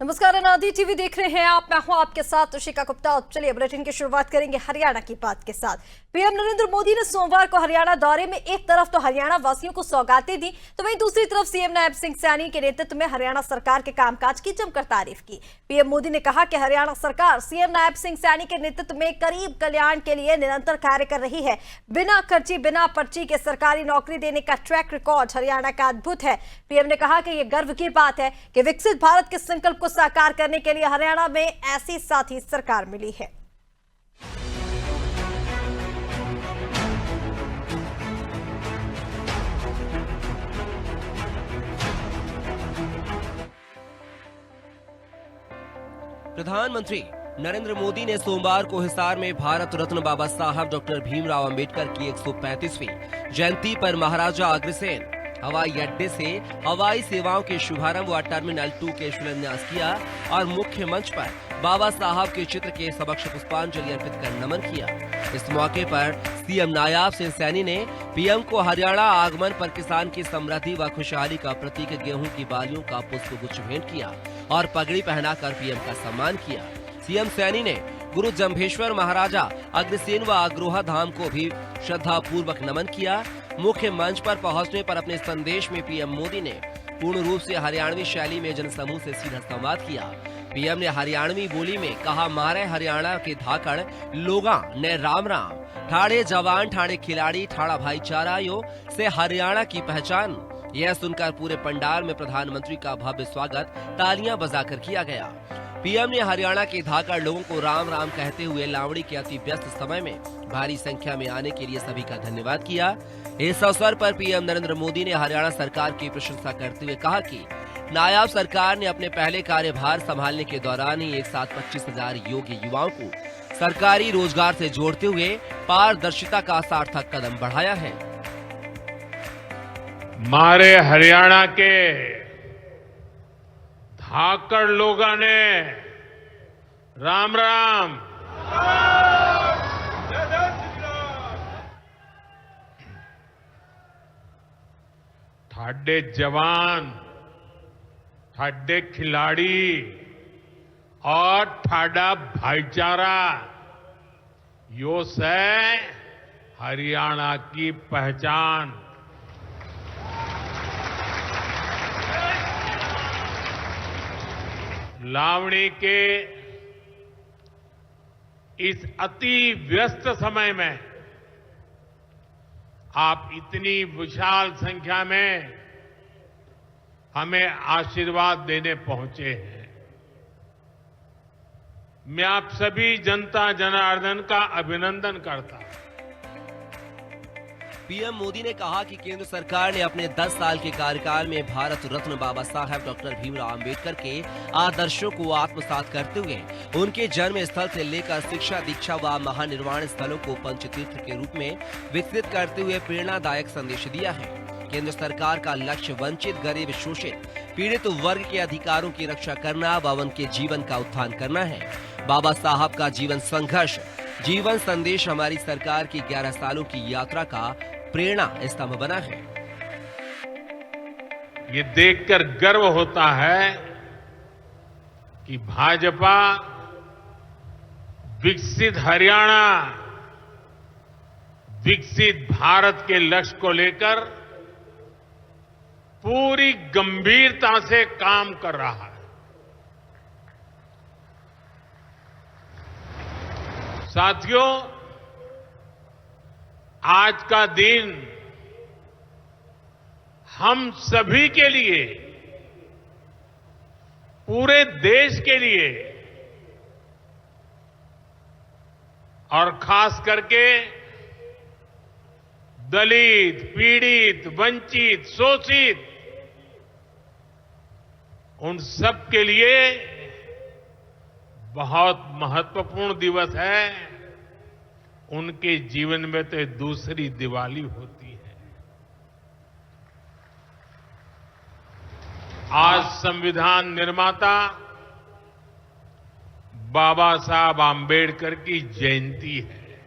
नमस्कार, अनादि टीवी देख रहे हैं आप। मैं हूं आपके साथ तुषिका गुप्ता। चलिए बुलेटिन की शुरुआत करेंगे हरियाणा की बात के साथ। पीएम नरेंद्र मोदी ने सोमवार को हरियाणा दौरे में एक तरफ तो हरियाणा वासियों को सौगातें दी, तो वहीं दूसरी तरफ सीएम नायब सिंह सैनी के नेतृत्व में हरियाणा सरकार के कामकाज की जमकर तारीफ की। पीएम मोदी ने कहा कि हरियाणा सरकार सीएम नायब सिंह सैनी के नेतृत्व में गरीब कल्याण के लिए निरंतर कार्य कर रही है। बिना खर्ची बिना पर्ची के सरकारी नौकरी देने का ट्रैक रिकॉर्ड हरियाणा का अद्भुत है। पीएम ने कहा कि यह गर्व की बात है कि विकसित भारत के संकल्प को साकार करने के लिए हरियाणा में ऐसी साथी सरकार मिली है। प्रधानमंत्री नरेंद्र मोदी ने सोमवार को हिसार में भारत रत्न बाबा साहब डॉक्टर भीमराव अंबेडकर की 135वीं जयंती पर महाराजा अग्रसेन हवाई अड्डे से हवाई सेवाओं के शुभारंभ व टर्मिनल 2 के शिलान्यास किया और मुख्य मंच पर बाबा साहब के चित्र के समक्ष पुष्पांजलि अर्पित कर नमन किया। इस मौके पर सीएम नायब सिंह सैनी ने पीएम को हरियाणा आगमन पर किसान की समृद्धि व खुशहाली का प्रतीक गेहूं की बालियों का पुष्पगुच्छ भेंट किया और पगड़ी पहनाकर पीएम का सम्मान किया। सीएम सैनी ने गुरु जम्भेश्वर महाराजा अग्रसेन व अग्रोहा धाम को भी श्रद्धा पूर्वक नमन किया। मुख्य मंच पर पहुंचने पर अपने संदेश में पीएम मोदी ने पूर्ण रूप से हरियाणवी शैली में जनसमूह से सीधा संवाद किया। पीएम ने हरियाणवी बोली में कहा, मारे हरियाणा के धाकड़ लोगा ने राम राम, ठाणे जवान ठाणे खिलाड़ी ठाड़ा भाईचारा यो से हरियाणा की पहचान। यह सुनकर पूरे पंडाल में प्रधानमंत्री का भव्य स्वागत तालियां बजाकर किया गया। पीएम ने हरियाणा के धाकड़ लोगों को राम राम कहते हुए लावड़ी के अति व्यस्त समय में भारी संख्या में आने के लिए सभी का धन्यवाद किया। इस अवसर पर पीएम नरेंद्र मोदी ने हरियाणा सरकार की प्रशंसा करते हुए कहा कि नायब सरकार ने अपने पहले कार्यभार संभालने के दौरान ही एक साथ 25,000 योग्य युवाओं को सरकारी रोजगार से जोड़ते हुए पारदर्शिता का सार्थक कदम बढ़ाया है। हमारे हरियाणा के धाकड़ लोगों ने राम राम, ठाडे जवान ठाडे खिलाड़ी और ठाडा भाईचारा यो से हरियाणा की पहचान। लावणी के इस अति व्यस्त समय में आप इतनी विशाल संख्या में हमें आशीर्वाद देने पहुंचे हैं। मैं आप सभी जनता जनार्दन का अभिनंदन करता हूं। पीएम मोदी ने कहा कि केंद्र सरकार ने अपने 10 साल के कार्यकाल में भारत रत्न बाबा साहब डॉक्टर भीमराव अंबेडकर के आदर्शों को आत्मसात करते हुए उनके जन्म स्थल से लेकर शिक्षा दीक्षा व महानिर्वाण स्थलों को पंचतीर्थ के रूप में विकसित करते हुए प्रेरणादायक संदेश दिया है। केंद्र सरकार का लक्ष्य वंचित, गरीब, शोषित, पीड़ित वर्ग के अधिकारों की रक्षा करना व उनके जीवन का उत्थान करना है। बाबा साहब का जीवन संघर्ष, जीवन संदेश हमारी सरकार की 11 सालों की यात्रा का प्रेरणा स्तंभ बना है। ये देखकर गर्व होता है कि भाजपा विकसित हरियाणा, विकसित भारत के लक्ष्य को लेकर पूरी गंभीरता से काम कर रहा है। साथियों, आज का दिन हम सभी के लिए, पूरे देश के लिए और खास करके दलित, पीड़ित, वंचित, शोषित उन सब के लिए बहुत महत्वपूर्ण दिवस है। उनके जीवन में तो दूसरी दिवाली होती है। आज संविधान निर्माता बाबा साहब आंबेडकर की जयंती है।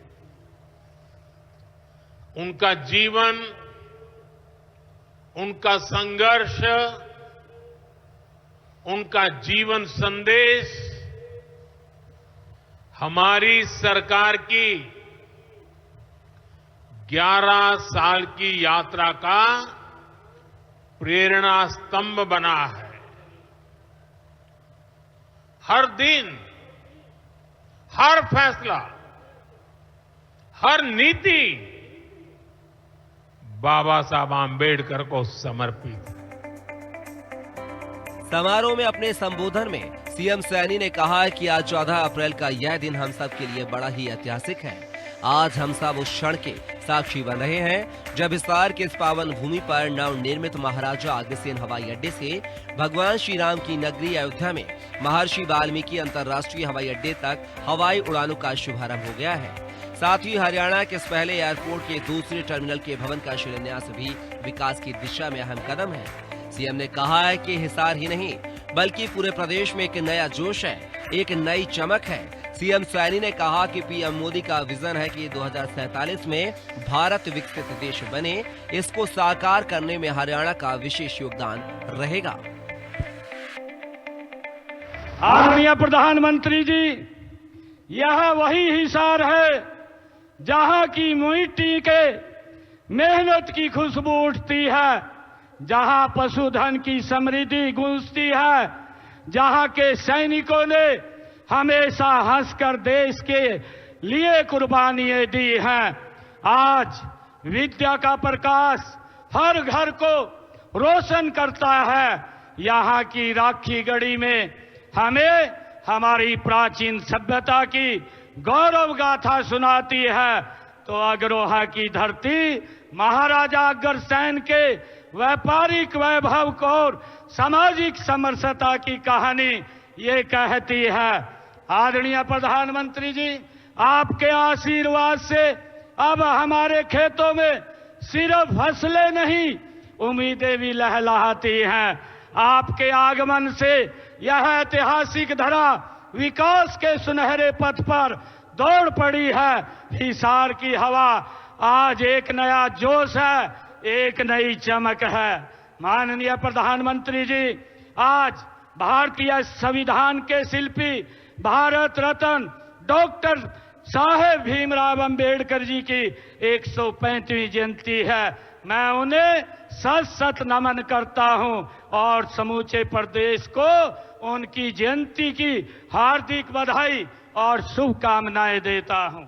उनका जीवन, उनका संघर्ष, उनका जीवन संदेश हमारी सरकार की 11 साल की यात्रा का प्रेरणा स्तंभ बना है। हर दिन, हर फैसला, हर नीति बाबा साहब आम्बेडकर को समर्पित है। समारोह में अपने संबोधन में सीएम सैनी ने कहा कि आज 14 अप्रैल का यह दिन हम सब के लिए बड़ा ही ऐतिहासिक है। आज हम सब उस क्षण के साक्षी बन रहे हैं जब हिसार के इस पावन भूमि पर नवनिर्मित महाराजा अग्रसेन हवाई अड्डे से भगवान श्री राम की नगरी अयोध्या में महर्षि वाल्मीकि अंतर्राष्ट्रीय हवाई अड्डे तक हवाई उड़ानों का शुभारंभ हो गया है। साथ ही हरियाणा के इस पहले एयरपोर्ट के दूसरे टर्मिनल के भवन का शिलान्यास भी विकास की दिशा में अहम कदम है। सीएम ने कहा है कि हिसार ही नहीं बल्कि पूरे प्रदेश में एक नया जोश है, एक नई चमक है। सीएम सैनी ने कहा कि पीएम मोदी का विजन है कि 2047 में भारत विकसित देश बने। इसको साकार करने में हरियाणा का विशेष योगदान रहेगा। आदरणीय प्रधानमंत्री जी, यह वही हिसार है जहां की मिट्टी के मेहनत की खुशबू उठती है, जहां पशुधन की समृद्धि गूंजती है, जहां के सैनिकों ने हमेशा हंसकर देश के लिए कुर्बानियां दी हैं। आज विद्या का प्रकाश हर घर को रोशन करता है। यहाँ की राखी गढ़ी में हमें हमारी प्राचीन सभ्यता की गौरव गाथा सुनाती है। तो अग्रोहा की धरती महाराजा अग्रसेन के व्यापारिक वैभव को और सामाजिक समरसता की कहानी ये कहती है। आदरणीय प्रधानमंत्री जी, आपके आशीर्वाद से अब हमारे खेतों में सिर्फ फसलें नहीं, उम्मीदें भी लहलहाती हैं। आपके आगमन से यह ऐतिहासिक धरा विकास के सुनहरे पथ पर दौड़ पड़ी है। हिसार की हवा आज एक नया जोश है, एक नई चमक है। माननीय प्रधानमंत्री जी, आज भारतीय संविधान के शिल्पी भारत रत्न डॉक्टर साहेब भीमराव अंबेडकर जी की 135वीं जयंती है। मैं उन्हें सत सत नमन करता हूं और समूचे प्रदेश को उनकी जयंती की हार्दिक बधाई और शुभकामनाएं देता हूं।